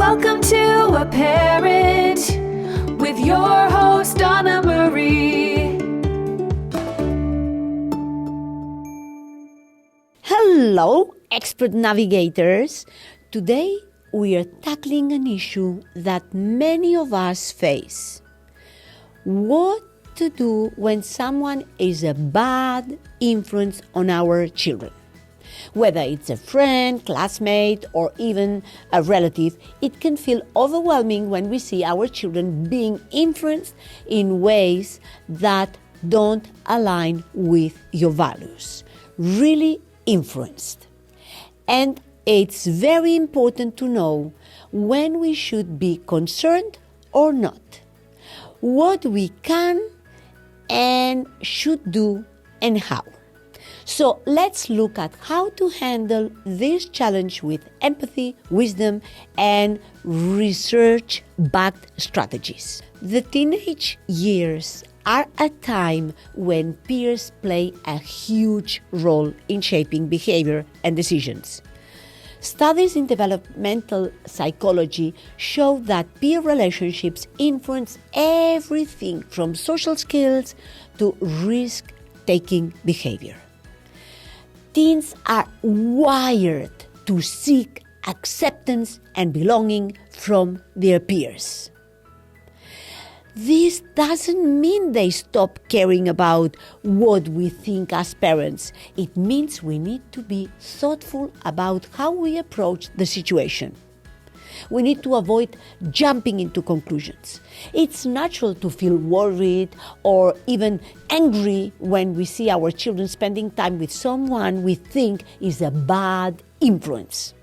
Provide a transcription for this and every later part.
Welcome to A Parent with your host, Donna Marie. Hello, expert navigators. Today we are tackling an issue that many of us face. What to do when someone is a bad influence on our children? Whether it's a friend, classmate, or even a relative, it can feel overwhelming when we see our children being influenced in ways that don't align with your values. Really influenced. And it's very important to know when we should be concerned or not, what we can and should do and how. So let's look at how to handle this challenge with empathy, wisdom, and research-backed strategies. The teenage years are a time when peers play a huge role in shaping behavior and decisions. Studies in developmental psychology show that peer relationships influence everything from social skills to risk-taking behavior. Teens are wired to seek acceptance and belonging from their peers. This doesn't mean they stop caring about what we think as parents. It means we need to be thoughtful about how we approach the situation. We need to avoid jumping into conclusions. It's natural to feel worried or even angry when we see our children spending time with someone we think is a bad influence.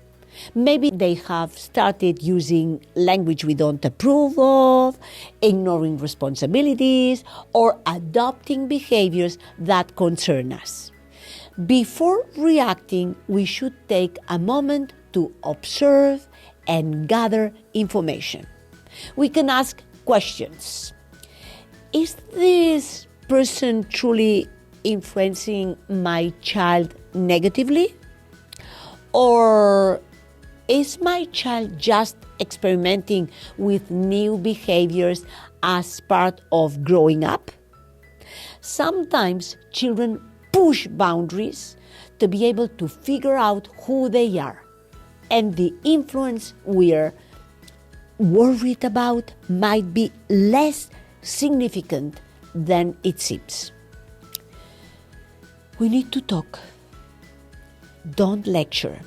Maybe they have started using language we don't approve of, ignoring responsibilities, or adopting behaviors that concern us. Before reacting, we should take a moment to observe and gather information. We can ask questions. Is this person truly influencing my child negatively? Or is my child just experimenting with new behaviors as part of growing up? Sometimes children push boundaries to be able to figure out who they are. And the influence we're worried about might be less significant than it seems. We need to talk. Don't lecture.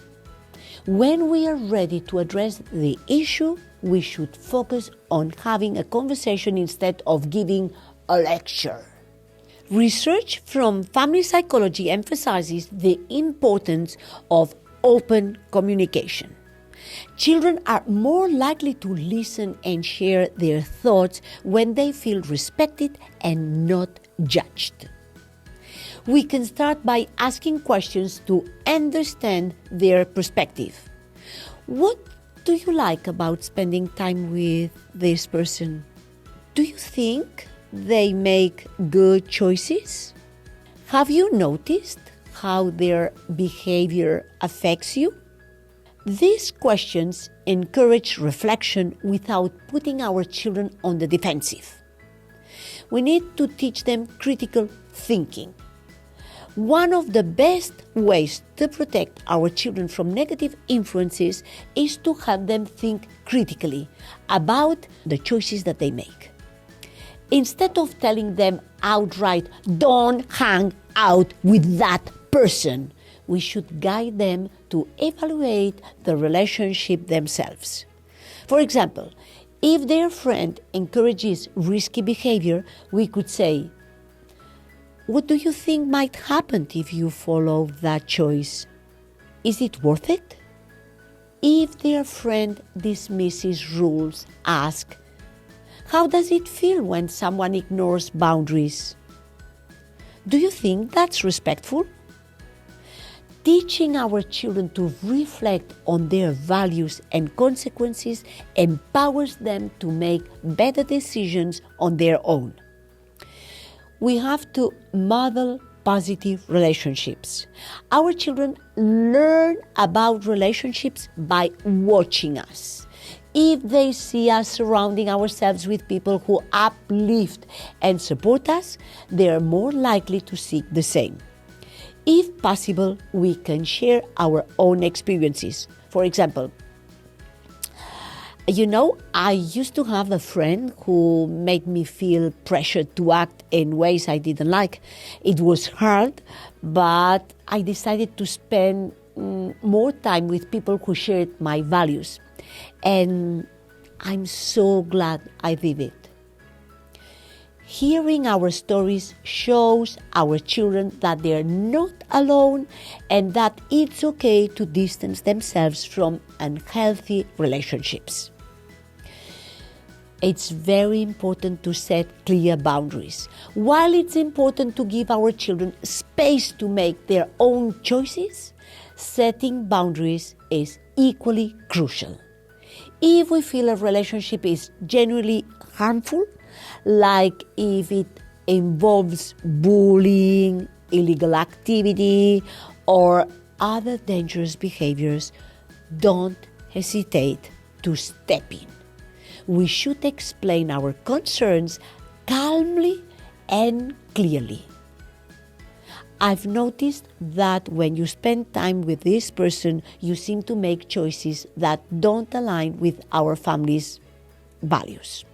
When we are ready to address the issue, we should focus on having a conversation instead of giving a lecture. Research from family psychology emphasizes the importance of open communication. Children are more likely to listen and share their thoughts when they feel respected and not judged. We can start by asking questions to understand their perspective. What do you like about spending time with this person? Do you think they make good choices? Have you noticed how their behavior affects you? These questions encourage reflection without putting our children on the defensive. We need to teach them critical thinking. One of the best ways to protect our children from negative influences is to help them think critically about the choices that they make. Instead of telling them outright, "Don't hang out with that person," we should guide them to evaluate the relationship themselves. For example, if their friend encourages risky behavior, we could say, "What do you think might happen if you follow that choice? Is it worth it?" If their friend dismisses rules, ask, "How does it feel when someone ignores boundaries? Do you think that's respectful?" Teaching our children to reflect on their values and consequences empowers them to make better decisions on their own. We have to model positive relationships. Our children learn about relationships by watching us. If they see us surrounding ourselves with people who uplift and support us, they are more likely to seek the same. If possible, we can share our own experiences. For example, I used to have a friend who made me feel pressured to act in ways I didn't like. It was hard, but I decided to spend more time with people who shared my values. And I'm so glad I did it. Hearing our stories shows our children that they're not alone and that it's okay to distance themselves from unhealthy relationships. It's very important to set clear boundaries. While it's important to give our children space to make their own choices, setting boundaries is equally crucial. If we feel a relationship is genuinely harmful, like if it involves bullying, illegal activity, or other dangerous behaviors, don't hesitate to step in. We should explain our concerns calmly and clearly. I've noticed that when you spend time with this person, you seem to make choices that don't align with our family's values.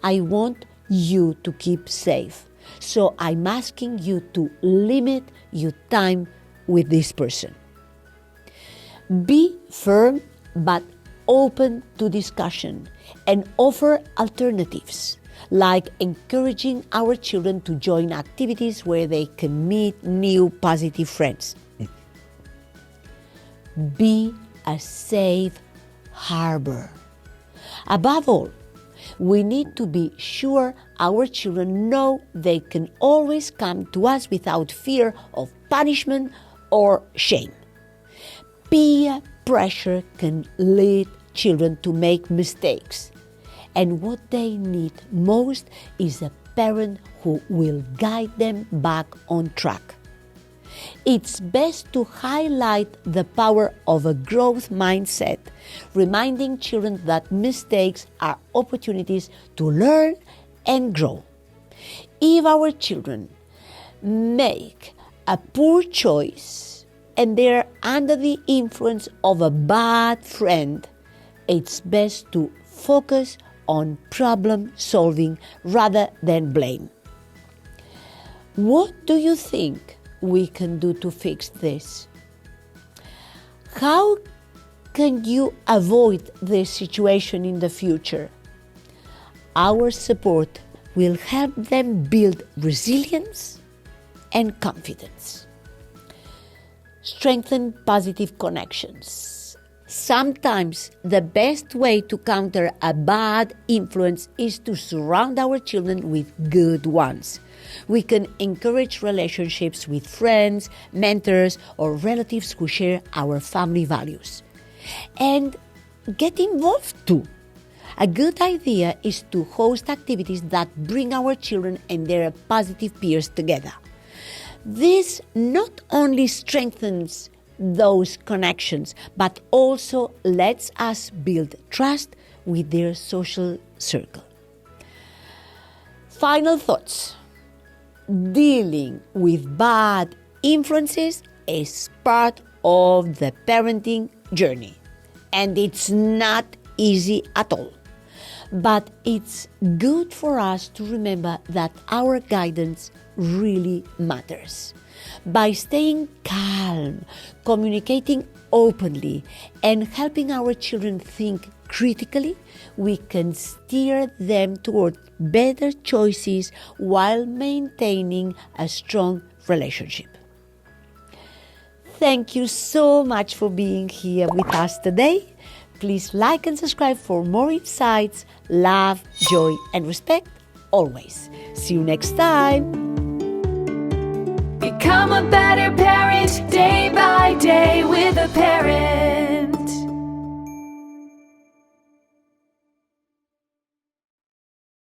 I want you to keep safe, so I'm asking you to limit your time with this person. Be firm but open to discussion and offer alternatives, like encouraging our children to join activities where they can meet new positive friends. Be a safe harbor. Above all, we need to be sure our children know they can always come to us without fear of punishment or shame. Peer pressure can lead children to make mistakes, and what they need most is a parent who will guide them back on track. It's best to highlight the power of a growth mindset, reminding children that mistakes are opportunities to learn and grow. If our children make a poor choice and they're under the influence of a bad friend, it's best to focus on problem solving rather than blame. What do you think we can do to fix this? How can you avoid this situation in the future? Our support will help them build resilience and confidence. Strengthen positive connections. Sometimes the best way to counter a bad influence is to surround our children with good ones. We can encourage relationships with friends, mentors, or relatives who share our family values. And get involved too. A good idea is to host activities that bring our children and their positive peers together. This not only strengthens those connections, but also lets us build trust with their social circle. Final thoughts. Dealing with bad influences is part of the parenting journey, and it's not easy at all. But it's good for us to remember that our guidance really matters. By staying calm, communicating openly, and helping our children think critically, we can steer them toward better choices while maintaining a strong relationship. Thank you so much for being here with us today. Please like and subscribe for more insights, love, joy, and respect always. See you next time. Become a better parent day by day with a parent.